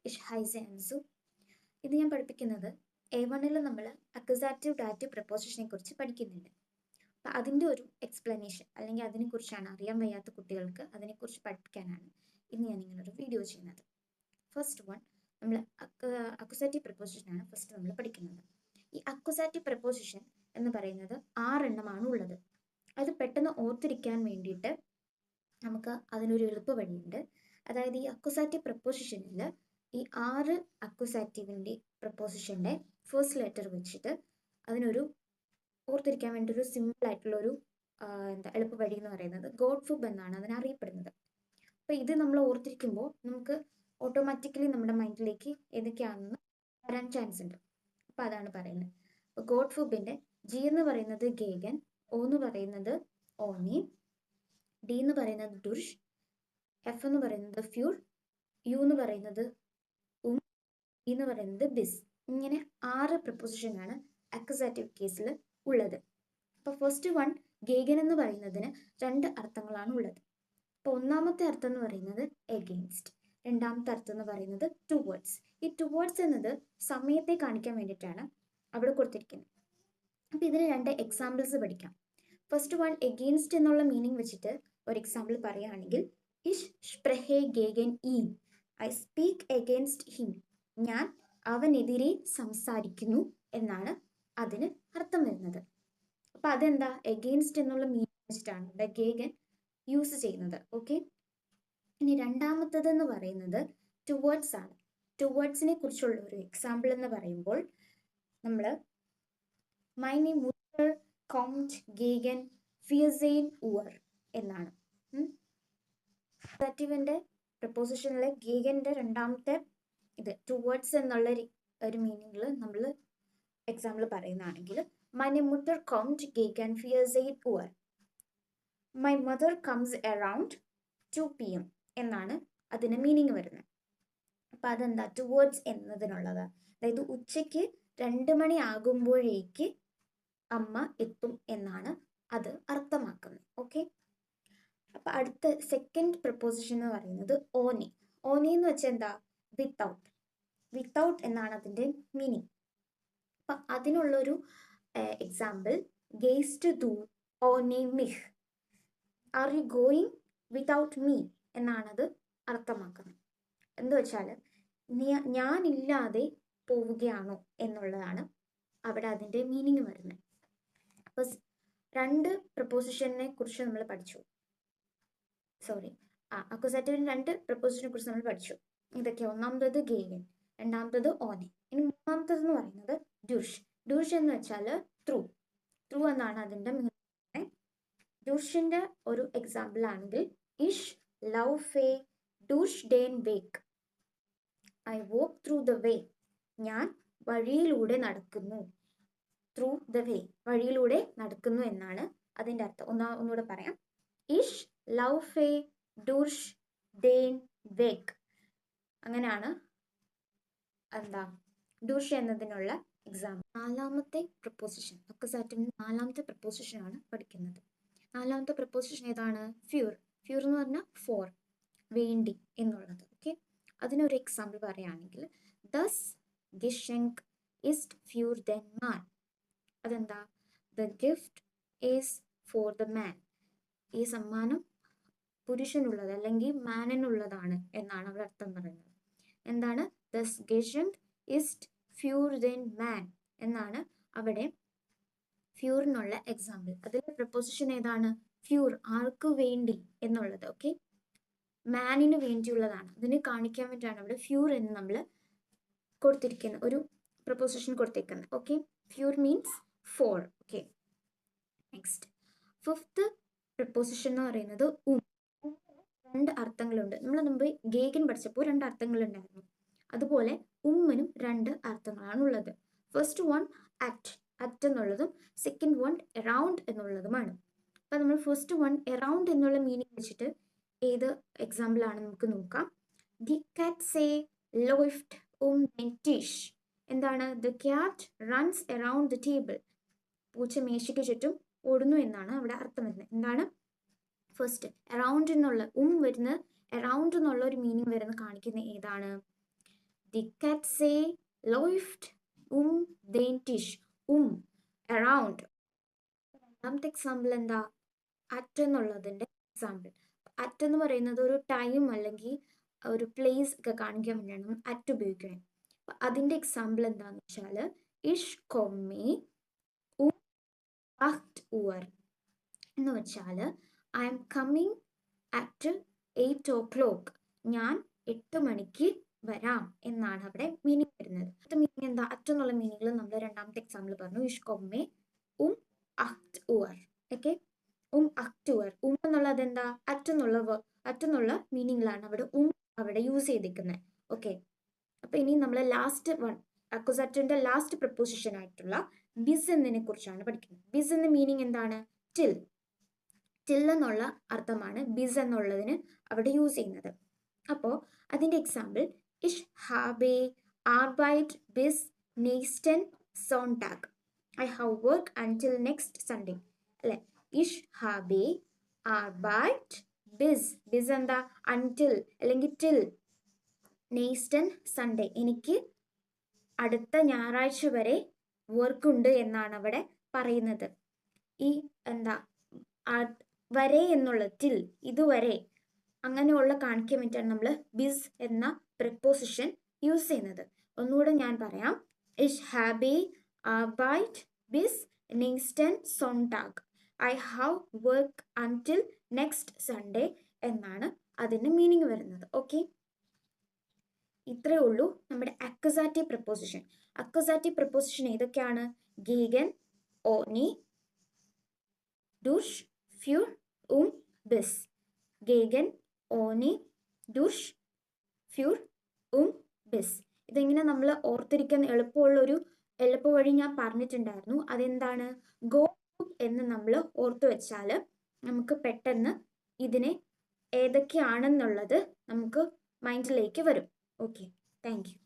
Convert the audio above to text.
ഇഷ് ഹൈസ അൻസു. ഇത് ഞാൻ പഠിപ്പിക്കുന്നത് A1 നമ്മൾ അക്യൂസാറ്റീവ് ഡാറ്റീവ് പ്രപ്പോസിഷനെ കുറിച്ച് പഠിക്കുന്നുണ്ട്. അപ്പം അതിൻ്റെ ഒരു എക്സ്പ്ലനേഷൻ അല്ലെങ്കിൽ അതിനെക്കുറിച്ചാണ് അറിയാൻ വയ്യാത്ത കുട്ടികൾക്ക് അതിനെക്കുറിച്ച് പഠിപ്പിക്കാനാണ് ഇന്ന് ഞാൻ ഇങ്ങനൊരു വീഡിയോ ചെയ്യുന്നത്. ഫസ്റ്റ് വൺ നമ്മൾ അക്യൂസാറ്റീവ് പ്രപ്പോസിഷനാണ് ഫസ്റ്റ് നമ്മൾ പഠിക്കുന്നത്. ഈ അക്യൂസാറ്റീവ് പ്രപ്പോസിഷൻ എന്ന് പറയുന്നത് 6 എണ്ണമാണ് ഉള്ളത്. അത് പെട്ടെന്ന് ഓർത്തിരിക്കാൻ വേണ്ടിയിട്ട് നമുക്ക് അതിനൊരു എളുപ്പ വഴിയുണ്ട്. അതായത് ഈ അക്യൂസാറ്റീവ് പ്രപ്പോസിഷനിൽ ഈ 6 അക്യൂസാറ്റീവിൻ്റെ പ്രപ്പോസിഷൻ്റെ ഫസ്റ്റ് ലെറ്റർ വെച്ചിട്ട് അതിനൊരു ഓർത്തിരിക്കാൻ വേണ്ടി ഒരു സിമ്പിൾ ആയിട്ടുള്ള ഒരു എളുപ്പ വഴി എന്ന് പറയുന്നത് ഗോഡ് ഫുബ് എന്നാണ് അതിനറിയപ്പെടുന്നത്. അപ്പോൾ ഇത് നമ്മൾ ഓർത്തിരിക്കുമ്പോൾ നമുക്ക് ഓട്ടോമാറ്റിക്കലി നമ്മുടെ മൈൻഡിലേക്ക് ഏതൊക്കെയാണെന്ന് വരാൻ ചാൻസ് ഉണ്ട്. അപ്പോൾ അതാണ് പറയുന്നത്. അപ്പോൾ ഗോഡ് ഫുബിൻ്റെ G എന്ന് പറയുന്നത് ഗേഗൻ, O എന്ന് പറയുന്നത് ഓനി, D എന്ന് പറയുന്നത് ഡുർഷ്, F എന്ന് പറയുന്നത് ഫ്യൂർ, U എന്ന് പറയുന്നത് E എന്ന് പറയുന്നത് ബിസ്. ഇങ്ങനെ 6 പ്രപ്പോസിഷനാണ് അക്യൂസാറ്റീവ് കേസിൽ ഉള്ളത്. അപ്പോൾ ഫസ്റ്റ് വൺ ഗേഗൻ എന്ന് പറയുന്നതിന് 2 അർത്ഥങ്ങളാണ് ഉള്ളത്. അപ്പോൾ ഒന്നാമത്തെ അർത്ഥം എന്ന് പറയുന്നത് എഗെയിൻസ്റ്റ്, രണ്ടാമത്തെ അർത്ഥം എന്ന് പറയുന്നത് ടുവേർഡ്സ്. ഈ ടുവേർഡ്സ് എന്നത് സമയത്തെ കാണിക്കാൻ വേണ്ടിയിട്ടാണ് അവിടെ കൊടുത്തിരിക്കുന്നത്. അപ്പോൾ ഇതിന് 2 എക്സാമ്പിൾസ് പഠിക്കാം. ഫസ്റ്റ് വൺ എഗെയിൻസ്റ്റ് എന്നുള്ള മീനിങ് വെച്ചിട്ട് ഒരു എക്സാമ്പിൾ പറയുകയാണെങ്കിൽ ഇഷ് സ്പ്രെഹെ ഗേഗൻ ഈൻ, ഐ സ്പീക്ക് എഗെയിൻസ്റ്റ് ഹിം, ഞാൻ അവനെതിരെ സംസാരിക്കുന്നു എന്നാണ് അതിന് അർത്ഥം വരുന്നത്. അപ്പം അതെന്താ എഗെയിൻസ്റ്റ് എന്നുള്ള മീനിങ് വെച്ചിട്ടാണ് ഇവിടെ ഗേഗൻ യൂസ് ചെയ്യുന്നത്. ഓക്കെ, ഇനി രണ്ടാമത്തത് എന്ന് പറയുന്നത് ടുവേർഡ്സ് ആണ്. ടുവേർഡ്സിനെ കുറിച്ചുള്ള ഒരു എക്സാമ്പിൾ എന്ന് പറയുമ്പോൾ നമ്മൾ മൈനെ മുട്ടർ കോംറ്റ് ഗേഗൻ ഫിയസെയിൻ ഉവർ എന്നാണ്. അക്യൂസാറ്റീവിൻ്റെ പ്രപ്പോസിഷനിലെ ഗേഗൻ്റെ രണ്ടാമത്തെ ഇത് ടുവേർഡ്സ് എന്നുള്ള ഒരു മീനിങ്ങിൽ നമ്മൾ എക്സാമ്പിൾ പറയുന്നതാണെങ്കിൽ മൈനെ മുട്ടർ കോംറ്റ് ഗേഗൻ ഫിയസെയിൻ ഉവർ, my mother comes around 2 PM എന്നാണ് അതിന് മീനിങ് വരുന്നത്. അപ്പം അതെന്താ ടുവേർഡ്സ് എന്നതിനുള്ളത്, അതായത് ഉച്ചയ്ക്ക് 2 മണി ആകുമ്പോഴേക്ക് അമ്മ എത്തും എന്നാണ് അത് അർത്ഥമാക്കുന്നത്. ഓക്കെ, അപ്പം അടുത്ത സെക്കൻഡ് പ്രപ്പോസിഷൻ എന്ന് പറയുന്നത് ഓനി. ഓനി എന്ന് വെച്ചാൽ എന്താ വിത്തൗട്ട്, വിത്തൗട്ട് എന്നാണ് അതിൻ്റെ മീനിങ്. അപ്പം അതിനുള്ളൊരു എക്സാമ്പിൾ ഗെയ്സ്റ്റ് ദു ഓനി മിഹ്, are you going without me എന്നാണത് അർത്ഥമാക്കുന്നത്. എന്ന് വെച്ചാൽ ഞാനില്ലാതെ പോവുകയാണോ എന്നുള്ളതാണ് അവിടെ അതിൻ്റെ മീനിങ് വരുന്നത്. അപ്പോൾ 2 പ്രപ്പോസിഷനെ കുറിച്ച് നമ്മൾ പഠിച്ചു. അക്യൂസാറ്റീവിന് 2 പ്രപ്പോസിഷനെ കുറിച്ച് നമ്മൾ പഠിച്ചു. ഇതൊക്കെ ഒന്നാമത്തത് ഗേഗൻ, രണ്ടാമത്തത് ഓനെ. ഇനി മൂന്നാമത്തത് എന്ന് പറയുന്നത് ഡുർഷ്. ഡുർഷ് എന്ന് വെച്ചാൽ ത്രൂ, ത്രൂ എന്നാണ് അതിൻ്റെ മീനിങ്. ഡുർഷിൻ്റെ ഒരു എക്സാമ്പിൾ ആണെങ്കിൽ ഇഷ് ലവ് ഫേ ഡുർഷ് ഡേൻ വേക്ക്, I walk through the way, ഞാൻ വഴിയിലൂടെ നടക്കുന്നു. ത്രൂ ദ വേ, വഴിയിലൂടെ നടക്കുന്നു എന്നാണ് അതിൻ്റെ അർത്ഥം. ഒന്നുകൂടെ പറയാം. ഇഷ് ലവ് ഫേ ഡുർഷ് ഡേൻ വേക്ക്, അങ്ങനെയാണ് എന്താ ഡുർഷ് എന്നതിനുള്ള എക്സാമ്പിൾ. നാലാമത്തെ പ്രപ്പോസിഷൻ, അക്യൂസാറ്റീവിൻ്റെ 4ാമത്തെ പ്രപ്പോസിഷനാണ് പഠിക്കുന്നത്. 4ാമത്തെ പ്രപ്പോസിഷൻ ഏതാണ്? ഫ്യൂർ. ഫ്യൂർ എന്ന് പറഞ്ഞാൽ ഫോർ, വേണ്ടി എന്നുള്ളത്. ഓക്കെ, അതിനൊരു എക്സാമ്പിൾ പറയുകയാണെങ്കിൽ ദസ് ഗിഷങ്ക് ഇസ്റ്റ് ഫ്യൂർ ദെൻ മാൻ, അതെന്താ the gift is for the man, ഈ സമ്മാനം പുരുഷനുള്ളത് അല്ലെങ്കിൽ മാനിനുള്ളതാണ് എന്നാണ് അവിടെ അർത്ഥം പറയുന്നത്. എന്താണ് ദസ് ഗിഷങ്ക് ഇസ്റ്റ് ഫ്യൂർ ദെൻ മാൻ എന്നാണ് അവിടെ ഫ്യൂറിനുള്ള എക്സാമ്പിൾ. അതിലെ പ്രപ്പോസിഷൻ ഏതാണ്? ഫ്യൂർ, ആർക്ക് വേണ്ടി എന്നുള്ളത്. ഓക്കെ, മാനിന് വേണ്ടിയുള്ളതാണ്. അതിനെ കാണിക്കാൻ വേണ്ടിയിട്ടാണ് അവിടെ ഫ്യൂർ എന്ന് നമ്മൾ കൊടുത്തിരിക്കുന്നത്, ഒരു പ്രപ്പോസിഷൻ കൊടുത്തിരിക്കുന്നത്. ഓക്കെ, ഫ്യൂർ means for. Okay, next fifth preposition എന്ന് പറയുന്നത് 2 അർത്ഥങ്ങളുണ്ട്. നമ്മൾ മുമ്പ് ഗേഗൻ പഠിച്ചപ്പോൾ 2 അർത്ഥങ്ങളുണ്ടായിരുന്നു. അതുപോലെ ഉമ്മിനും 2 അർത്ഥങ്ങളാണ് ഉള്ളത്. ഫസ്റ്റ് വൺ അറ്റ്, അറ്റ് എന്നുള്ളതും സെക്കൻഡ് വൺ എറൗണ്ട് എന്നുള്ളതുമാണ്. അപ്പം നമ്മൾ ഫസ്റ്റ് വൺ എറൗണ്ട് എന്നുള്ള മീനിങ് വെച്ചിട്ട് ഏത് എക്സാമ്പിൾ ആണ് നമുക്ക് നോക്കാം. ദി കാറ്റ് സേ ലോഫ്റ്റ് ടിഷ്, എന്താണ് the cat runs around the table, പൂച്ച മേശയ്ക്ക് ചുറ്റും ഓടുന്നു എന്നാണ് അവിടെ അർത്ഥം വരുന്നത്. എന്താണ് ഫസ്റ്റ് എറൗണ്ട് എന്നുള്ള വരുന്ന എറൗണ്ട് എന്നുള്ള ഒരു മീനിങ് വരുന്ന കാണിക്കുന്ന ഏതാണ്? Die Katze läuft den Tisch. Around. രണ്ടാമത്തെ എക്സാമ്പിൾ എന്താ? അറ്റ് എന്നുള്ളതിന്റെ എക്സാമ്പിൾ. അറ്റ് എന്ന് പറയുന്നത് ഒരു ടൈം അല്ലെങ്കിൽ ഒരു പ്ലേസ് ഒക്കെ കാണിക്കാൻ വേണ്ടിയാണ് അറ്റ് ഉപയോഗിക്കുന്നത്. അതിന്റെ എക്സാമ്പിൾ എന്താന്ന് വെച്ചാൽ ഇഷ് കൊമ്മി 8 Uhr എന്ന് വെച്ചാൽ I am coming at 8 o'clock. ഞാൻ 8 മണിക്ക് വരാം എന്നാണ് അവിടെ മീനിങ് വരുന്നത്. അത് മീനിങ് എന്താ? അറ്റ് എന്നുള്ള മീനിങ്ങിൽ നമ്മൾ രണ്ടാമത്തെ എക്സാമ്പിൾ പറഞ്ഞു ഇഷ് കൊമ്മെ 8 Uhr. Okay, 8 Uhr. എന്നുള്ളത് എന്താ? അറ്റെന്നുള്ള മീനിങ്ങിലാണ് അവിടെ യൂസ് ചെയ്തിരിക്കുന്നത്. ഓക്കെ, അപ്പൊ ഇനി നമ്മൾ ലാസ്റ്റ് വൺ അക്വസാറ്റീവിന്റെ ലാസ്റ്റ് പ്രപ്പോസിഷൻ ആയിട്ടുള്ള ബിസ് എന്നതിനെ കുറിച്ചാണ് പഠിക്കുന്നത്. ബിസ് എന്ന മീനിങ് എന്താണ്? ടിൽ എന്നുള്ള അർത്ഥമാണ് ബിസ് എന്നുള്ളതിന് അവിടെ യൂസ് ചെയ്യുന്നത്. അപ്പോൾ അതിന്റെ എക്സാമ്പിൾ ഇഷ് ഹാബെ ആർബൈറ്റ് ബിസ് നെക്സ്റ്റൻ സോൺടാഗ്. I have work until next Sunday. അല്ലെ, ഇഷ് ഹാബെ ആർബൈറ്റ് ബിസ് എന്താ? അൻറ്റിൽ അല്ലെങ്കിൽ ടിൽ നെക്സ്റ്റൻ സൺഡേ. എനിക്ക് അടുത്ത ഞായറാഴ്ച വരെ വർക്ക് ഉണ്ട് എന്നാണ് അവിടെ പറയുന്നത്. ഈ എന്താ വരെ എന്നുള്ള ടിൽ, ഇതുവരെ, അങ്ങനെയുള്ള കാണിക്കാൻ വേണ്ടിയിട്ടാണ് നമ്മൾ ബിസ് എന്ന പ്രിപ്പോസിഷൻ യൂസ് ചെയ്യുന്നത്. ഒന്നുകൂടെ ഞാൻ പറയാം. ഇഷ് ഹാബെ ആർബൈറ്റ് ബിസ് നെക്സ്റ്റൻ സോൺടാഗ്. I have work until next Sunday എന്നാണ് അതിന് മീനിങ് വരുന്നത്. ഓക്കെ, ഇത്രയേ ഉള്ളൂ നമ്മുടെ അക്വസാറ്റീവ് പ്രപ്പോസിഷൻ. അക്വസാറ്റീവ് പ്രപ്പോസിഷൻ ഏതൊക്കെയാണ്? ഗീഗൻ, ഓനി, ഡുഷ്, ഫ്യൂർ, ബിസ്. ഗേഗൻ, ഓനി, ഡുഷ്, ഫ്യൂർ, ബിസ്. ഇതെങ്ങനെ നമ്മൾ ഓർത്തിരിക്കാൻ എളുപ്പ വഴി ഞാൻ പറഞ്ഞിട്ടുണ്ടായിരുന്നു. അതെന്താണ്? ഗോ എന്ന് നമ്മൾ ഓർത്തു വെച്ചാൽ നമുക്ക് പെട്ടെന്ന് ഇതിനെ ഏതൊക്കെയാണെന്നുള്ളത് നമുക്ക് മൈൻഡിലേക്ക് വരും. Okay, thank you.